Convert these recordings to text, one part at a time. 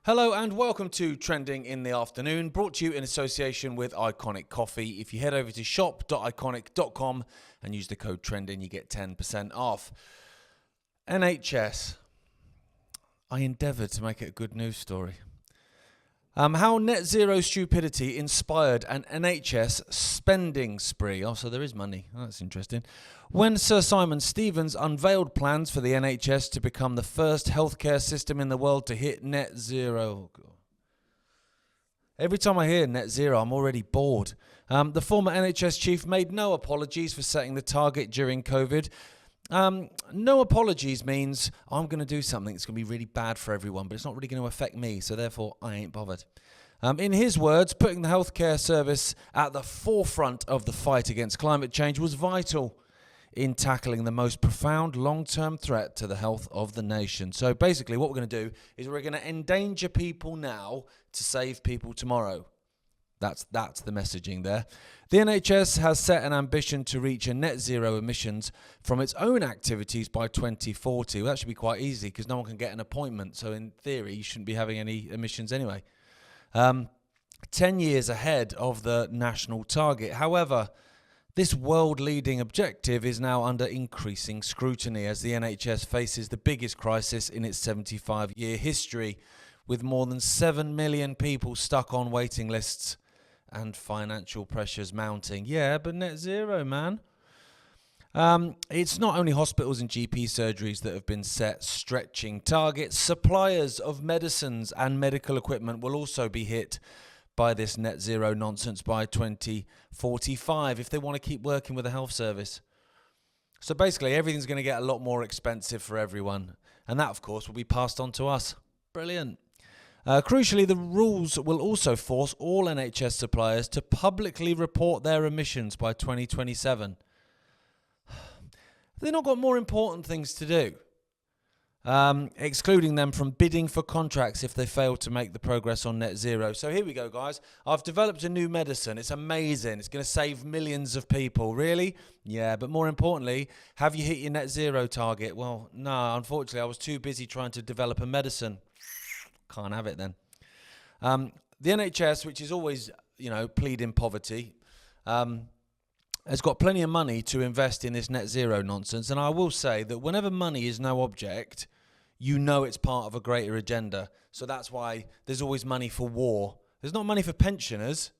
Hello and welcome to Trending in the Afternoon, brought to you in association with Iconic Coffee. If you head over to shop.iconic.com and use the code TRENDING, you get 10% off. NHS. I endeavoured to make it a good news story. How net zero stupidity inspired an NHS spending spree. Oh, so there is money. Oh, that's interesting. When Sir Simon Stevens unveiled plans for the NHS to become the first healthcare system in the world to hit net zero. Every time I hear net zero, I'm already bored. The former NHS chief made no apologies for setting the target during COVID. No apologies means I'm going to do something that's going to be really bad for everyone, but it's not really going to affect me, so therefore I ain't bothered. In his words, putting the healthcare service at the forefront of the fight against climate change was vital in tackling the most profound long-term threat to the health of the nation. So basically what we're going to do is we're going to endanger people now to save people tomorrow. That's the messaging there. The NHS has set an ambition to reach a net zero emissions from its own activities by 2040. Well, that should be quite easy because no one can get an appointment. So in theory, you shouldn't be having any emissions anyway. 10 years ahead of the national target. However, this world-leading objective is now under increasing scrutiny as the NHS faces the biggest crisis in its 75-year history, with more than 7 million people stuck on waiting lists and financial pressures mounting. Yeah, but net zero, man. It's not only hospitals and GP surgeries that have been set stretching targets. Suppliers of medicines and medical equipment will also be hit by this net zero nonsense by 2045 if they want to keep working with the health service. So basically, everything's going to get a lot more expensive for everyone. And that, of course, will be passed on to us. Brilliant. Crucially, the rules will also force all NHS suppliers to publicly report their emissions by 2027. They've not got more important things to do, excluding them from bidding for contracts if they fail to make the progress on net zero. So here we go, guys. I've developed a new medicine. It's amazing. It's going to save millions of people. Really? Yeah, but more importantly, have you hit your net zero target? Well, no, unfortunately, I was too busy trying to develop a medicine. Can't have it then. The NHS, which is always, pleading poverty, has got plenty of money to invest in this net zero nonsense. And I will say that whenever money is no object, you know it's part of a greater agenda. So that's why there's always money for war. There's not money for pensioners.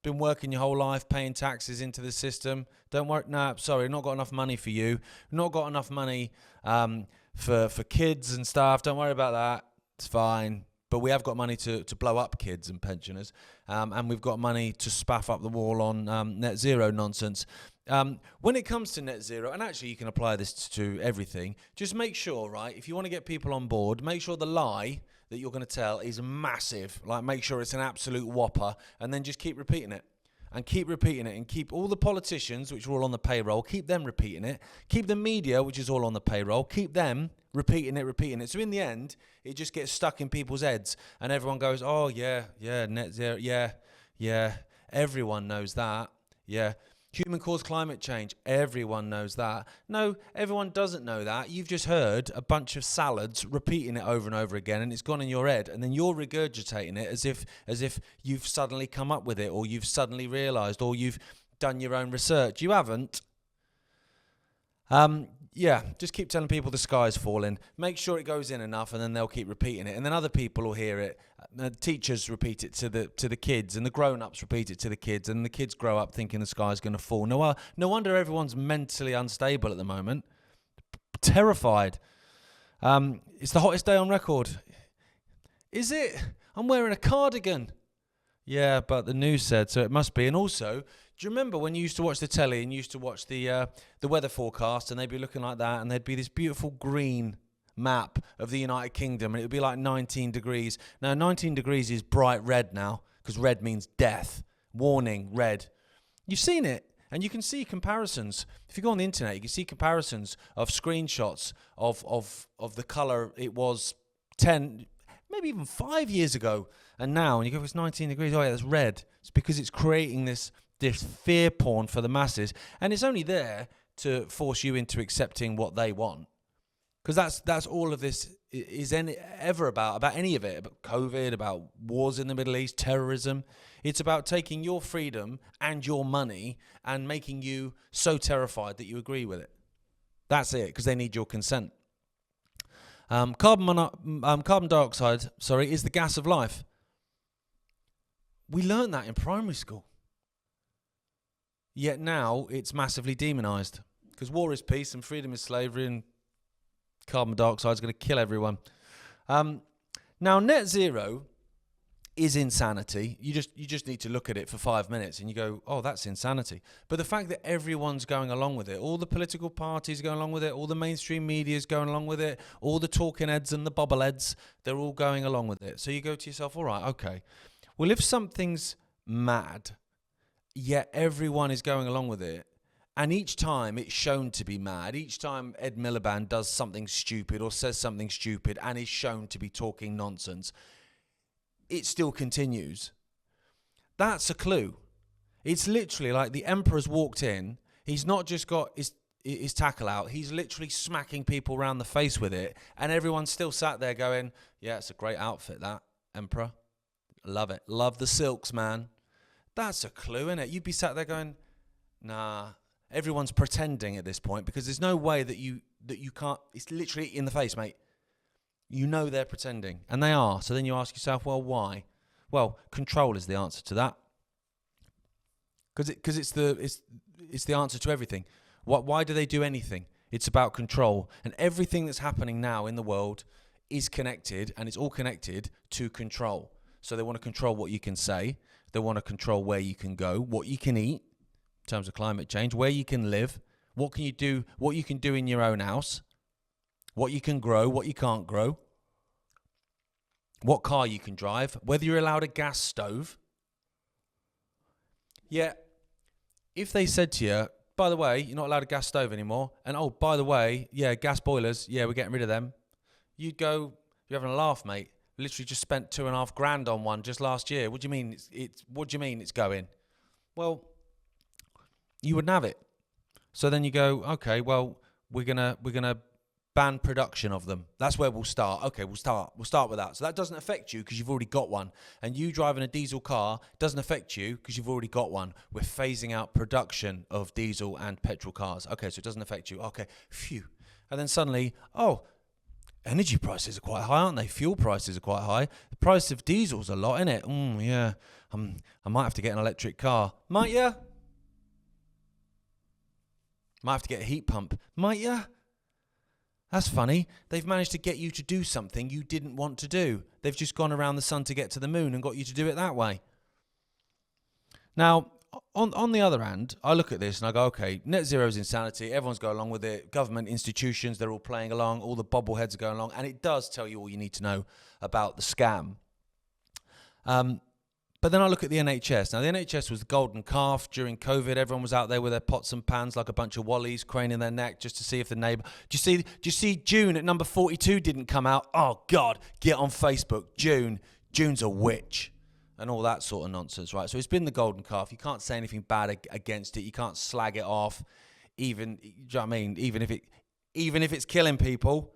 Been working your whole life, paying taxes into the system. Don't worry. No, sorry, not got enough money for you. Not got enough money for kids and stuff. Don't worry about that. It's fine. But we have got money to blow up kids and pensioners. And we've got money to spaff up the wall on net zero nonsense. When it comes to net zero, and actually you can apply this to everything, just make sure, right, if you want to get people on board, make sure the lie that you're going to tell is massive. Like, make sure it's an absolute whopper, and then just keep repeating it. And keep repeating it, and keep all the politicians, which are all on the payroll, keep them repeating it. Keep the media, which is all on the payroll, keep them repeating it. So in the end, it just gets stuck in people's heads, and everyone goes, oh, yeah, net zero, yeah, everyone knows that, yeah. Human-caused climate change, everyone knows that. No, everyone doesn't know that. You've just heard a bunch of salads repeating it over and over again, and it's gone in your head, and then you're regurgitating it as if you've suddenly come up with it, or you've suddenly realised, or you've done your own research. You haven't. Yeah, just keep telling people the sky's falling. Make sure it goes in enough, and then they'll keep repeating it, and then other people will hear it. Teachers repeat it to the kids, and the grown-ups repeat it to the kids, and the kids grow up thinking the sky's going to fall. No wonder everyone's mentally unstable at the moment. Terrified. It's the hottest day on record. Is it? I'm wearing a cardigan. Yeah, but the news said, so it must be. And also, do you remember when you used to watch the telly and you used to watch the weather forecast, and they'd be looking like that, and there'd be this beautiful green map of the United Kingdom, and it would be like 19 degrees. Now, 19 degrees is bright red now, because red means death. Warning, red. You've seen it, and you can see comparisons. If you go on the internet, you can see comparisons of screenshots of the colour it was 10, maybe even 5 years ago, and now, and you go, it's 19 degrees, oh yeah, that's red. It's because it's creating this fear porn for the masses, and it's only there to force you into accepting what they want. Because that's all of this is ever about any of it, about COVID, about wars in the Middle East, terrorism. It's about taking your freedom and your money and making you so terrified that you agree with it. That's it, because they need your consent. Carbon dioxide, is the gas of life. We learned that in primary school. Yet now it's massively demonized, because war is peace and freedom is slavery, and carbon dioxide is going to kill everyone. Now, net zero is insanity. You just need to look at it for 5 minutes and you go, oh, that's insanity. But the fact that everyone's going along with it, all the political parties are going along with it, all the mainstream media is going along with it, all the talking heads and the bobbleheads, they're all going along with it. So you go to yourself, all right, okay. Well, if something's mad, yet everyone is going along with it, and each time it's shown to be mad, each time Ed Miliband does something stupid or says something stupid and is shown to be talking nonsense, it still continues. That's a clue. It's literally like the emperor's walked in. He's not just got his tackle out. He's literally smacking people around the face with it. And everyone's still sat there going, yeah, it's a great outfit, that, emperor. Love it. Love the silks, man. That's a clue, innit? You'd be sat there going, nah. Everyone's pretending at this point, because there's no way that you can't. It's literally in the face, mate. You know they're pretending, and they are. So then you ask yourself, well, why? Well, control is the answer to that. Because it's the answer to everything. Why do they do anything? It's about control, and everything that's happening now in the world is connected, and it's all connected to control. So they want to control what you can say. They want to control where you can go, what you can eat. In terms of climate change, where you can live, what can you do, what you can do in your own house, what you can grow, what you can't grow, what car you can drive, whether you're allowed a gas stove. Yeah, if they said to you, by the way, you're not allowed a gas stove anymore, and oh, by the way, yeah, gas boilers, yeah, we're getting rid of them, you'd go, you're having a laugh, mate. Literally just spent $2,500 on one just last year. What do you mean what do you mean it's going? Well, you wouldn't have it. So then you go, okay, well, we're gonna ban production of them. That's where we'll start. Okay, we'll start with that. So that doesn't affect you because you've already got one. And you driving a diesel car doesn't affect you because you've already got one. We're phasing out production of diesel and petrol cars. Okay, so it doesn't affect you. Okay, phew. And then suddenly, oh, energy prices are quite high, aren't they? Fuel prices are quite high. The price of diesel's a lot, isn't it? Yeah. I might have to get an electric car. Might ya? Might have to get a heat pump. Might ya? That's funny. They've managed to get you to do something you didn't want to do. They've just gone around the sun to get to the moon and got you to do it that way. Now, on the other hand, I look at this and I go, okay, net zero is insanity. Everyone's going along with it. Government institutions, they're all playing along. All the bobbleheads are going along. And it does tell you all you need to know about the scam. But then I look at the NHS. Now, the NHS was the golden calf during COVID. Everyone was out there with their pots and pans like a bunch of wallies, craning their neck just to see if the neighbour... Do you see June at number 42 didn't come out? Oh, God, get on Facebook. June's a witch. And all that sort of nonsense, right? So it's been the golden calf. You can't say anything bad against it. You can't slag it off. Even, do you know what I mean? Even if it's killing people,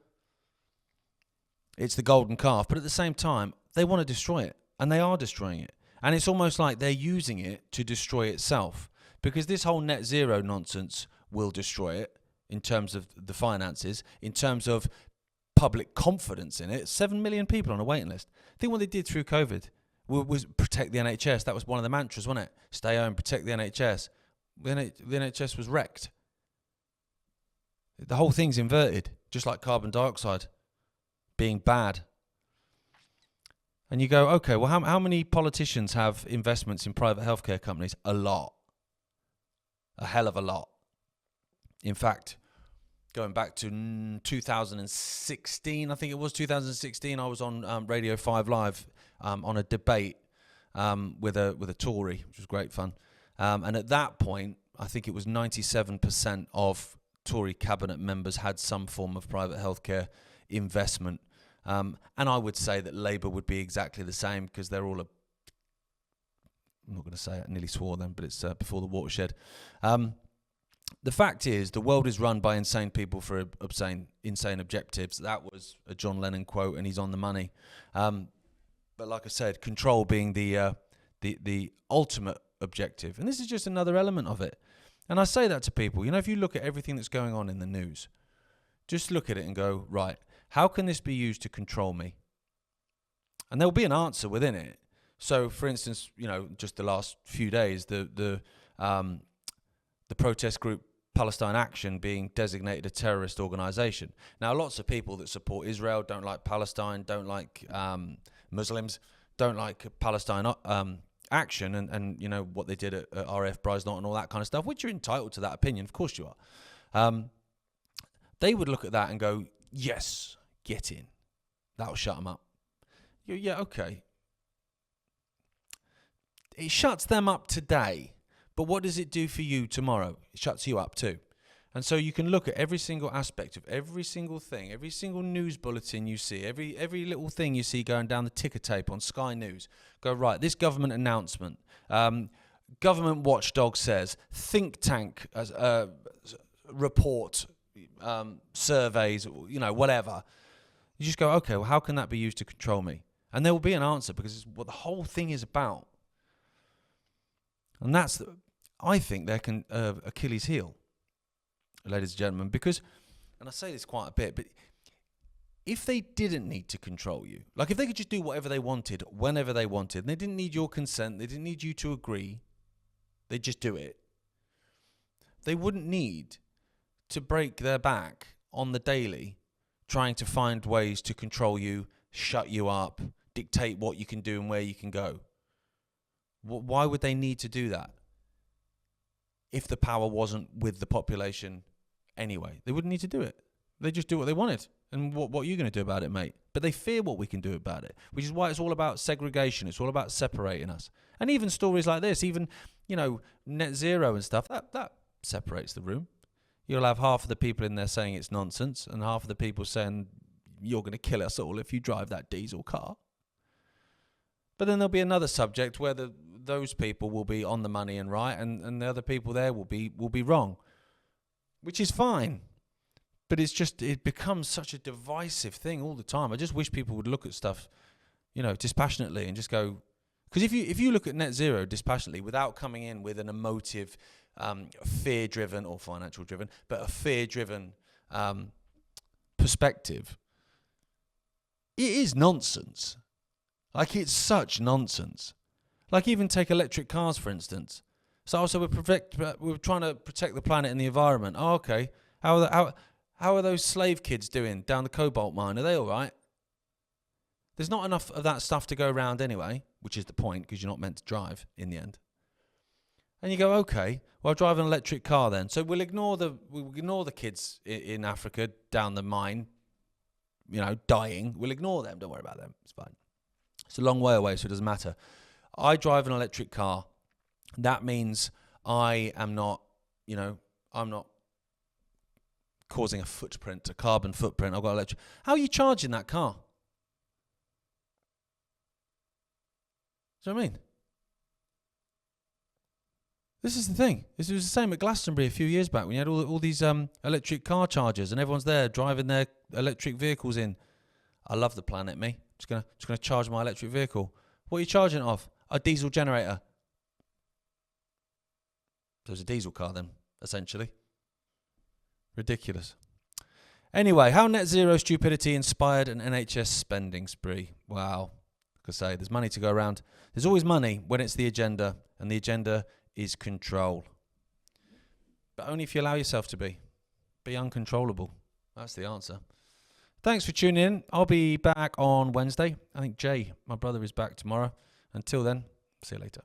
it's the golden calf. But at the same time, they want to destroy it. And they are destroying it. And it's almost like they're using it to destroy itself, because this whole net zero nonsense will destroy it in terms of the finances, in terms of public confidence in it. 7 million people on a waiting list. I think what they did through COVID was protect the NHS. That was one of the mantras, wasn't it? Stay home, protect the NHS. The NHS was wrecked. The whole thing's inverted, just like carbon dioxide being bad. And you go, okay, well, how many politicians have investments in private healthcare companies? A lot. A hell of a lot. In fact, going back to 2016, I think it was 2016, I was on Radio 5 Live on a debate with a Tory, which was great fun. And at that point, I think it was 97% of Tory cabinet members had some form of private healthcare investment. And I would say that Labour would be exactly the same, because they're all I'm not going to say it, I nearly swore then, but it's before the watershed. the fact is, the world is run by insane people for insane objectives. That was a John Lennon quote, and he's on the money. But like I said, control being the ultimate objective. And this is just another element of it. And I say that to people. If you look at everything that's going on in the news, just look at it and go, right, how can this be used to control me? And there'll be an answer within it. So, for instance, just the last few days, the protest group Palestine Action being designated a terrorist organization. Now, lots of people that support Israel don't like Palestine, don't like Muslims, don't like Palestine Action and what they did at RF Brisnot and all that kind of stuff, which you're entitled to that opinion. Of course you are. They would look at that and go, yes, get in. That'll shut them up. Yeah, okay. It shuts them up today. But what does it do for you tomorrow? It shuts you up too. And so you can look at every single aspect of every single thing, every single news bulletin you see, every little thing you see going down the ticker tape on Sky News. Go, right, this government announcement, government watchdog says, think tank report, surveys, whatever. You just go, okay, well, how can that be used to control me? And there will be an answer, because it's what the whole thing is about. And that's, I think, their Achilles heel, ladies and gentlemen, because, and I say this quite a bit, but if they didn't need to control you, like if they could just do whatever they wanted, whenever they wanted, and they didn't need your consent, they didn't need you to agree, they'd just do it, they wouldn't need to break their back on the daily trying to find ways to control you, shut you up, dictate what you can do and where you can go. Why would they need to do that if the power wasn't with the population anyway? They wouldn't need to do it. They just do what they wanted. And what are you going to do about it, mate? But they fear what we can do about it, which is why it's all about segregation. It's all about separating us. And even stories like this, even, net zero and stuff, that separates the room. You'll have half of the people in there saying it's nonsense and half of the people saying you're going to kill us all if you drive that diesel car. But then there'll be another subject where those people will be on the money and right, and the other people there will be wrong, which is fine. But it becomes such a divisive thing all the time. I just wish people would look at stuff, dispassionately and just go, because if you look at net zero dispassionately without coming in with an emotive, fear-driven or financial-driven, but a fear-driven perspective, it is nonsense. Like, it's such nonsense. Like, even take electric cars, for instance. So also we're trying to protect the planet and the environment. Oh, okay. How are those slave kids doing down the cobalt mine? Are they all right? There's not enough of that stuff to go around anyway, which is the point, because you're not meant to drive in the end. And you go, okay, well, I'll drive an electric car then. So we'll ignore the kids in Africa down the mine, dying. We'll ignore them. Don't worry about them. It's fine. It's a long way away, so it doesn't matter. I drive an electric car. That means I am not, I'm not causing a carbon footprint. I've got electric. How are you charging that car? Do you know what I mean? This is the thing. This was the same at Glastonbury a few years back when you had all these electric car chargers and everyone's there driving their electric vehicles in. I love the planet, me. Just gonna charge my electric vehicle. What are you charging it off? A diesel generator. So it's a diesel car then, essentially. Ridiculous. Anyway, how net zero stupidity inspired an NHS spending spree. Wow. Like I say, there's money to go around. There's always money when it's the agenda, and the agenda is control. But only if you allow yourself to be. Be uncontrollable. That's the answer. Thanks for tuning in. I'll be back on Wednesday. I think Jay, my brother, is back tomorrow. Until then, see you later.